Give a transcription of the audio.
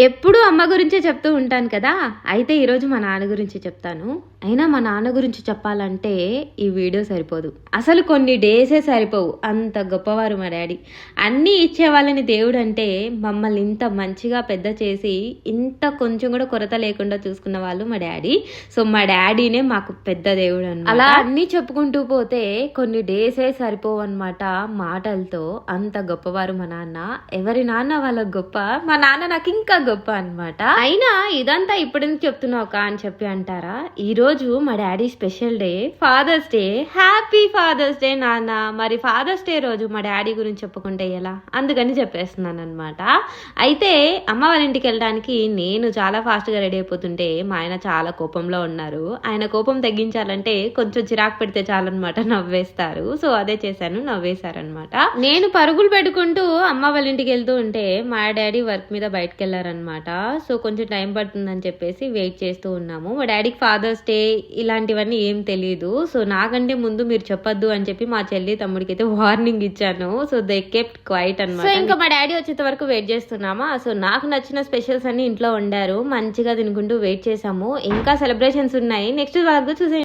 ఎప్పుడు అమ్మ గురించే చెప్తూ ఉంటాను కదా. అయితే ఈరోజు మా నాన్న గురించి చెప్తాను. అయినా మా నాన్న గురించి చెప్పాలంటే ఈ వీడియో సరిపోదు, అసలు కొన్ని డేసే సరిపోవు, అంత గొప్పవారు మా డాడీ. అన్నీ ఇచ్చేవాళ్ళని దేవుడు అంటే మమ్మల్ని ఇంత మంచిగా పెద్ద చేసి ఇంత కొంచెం కూడా కొరత లేకుండా చూసుకున్న వాళ్ళు మా డాడీ. సో మా డాడీనే మాకు పెద్ద దేవుడు అన్నమాట. అలా అన్నీ చెప్పుకుంటూ పోతే కొన్ని డేసే సరిపోవు అనమాట మాటలతో. అంత గొప్పవారు మా నాన్న. ఎవరి నాన్న వాళ్ళకి గొప్ప, మా నాన్న నాకు ఇంకా గొప్ప అన్నమాట. అయినా ఇదంతా ఇప్పుడెందుకు చెప్తున్నావు కా అని చెప్పి అంటారా. ఈ రోజు మా daddy special day, father's day. Happy father's day నాన్న. మరి ఫాదర్స్ డే రోజు మా డాడీ గురించి చెప్పుకుంటే ఎలా, అందుకని చెప్పేస్తున్నాను అనమాట. అయితే అమ్మ వాళ్ళ ఇంటికి వెళ్ళడానికి నేను చాలా ఫాస్ట్ గా రెడీ అయిపోతుంటే మా ఆయన చాలా కోపంలో ఉన్నారు. ఆయన కోపం తగ్గించాలంటే కొంచెం చిరాకు పెడితే చాలన్నమాట, నవ్వేస్తారు. సో అదే చేశాను, నవ్వేశారనమాట. నేను పరుగులు పెట్టుకుంటూ అమ్మ వాళ్ళ ఇంటికి వెళ్తూ ఉంటే మా డాడీ వర్క్ మీద బయటకు వెళ్ళారనమాట. సో కొంచెం టైం పడుతుందని చెప్పేసి వెయిట్ చేస్తూ ఉన్నాము. మా డాడీకి ఫాదర్స్ డే ఇలాంటివన్నీ ఏం తెలియదు. సో నాకంటే ముందు మీరు చెప్పొద్దు అని చెప్పి మా చెల్లి తమ్ముడికి అయితే వార్నింగ్ ఇచ్చాను. సో దే కెప్ట్ క్వైట్ అన్నమాట. సో ఇంకా మా డాడీ వచ్చేంత వరకు వెయిట్ చేస్తున్నామా. సో నాకు నచ్చిన స్పెషల్స్ అన్ని ఇంట్లో వండారు, మంచిగా తినుకుంటూ వెయిట్ చేసాము. ఇంకా సెలబ్రేషన్స్ ఉన్నాయి, నెక్స్ట్ వాళ్ళకు చూసే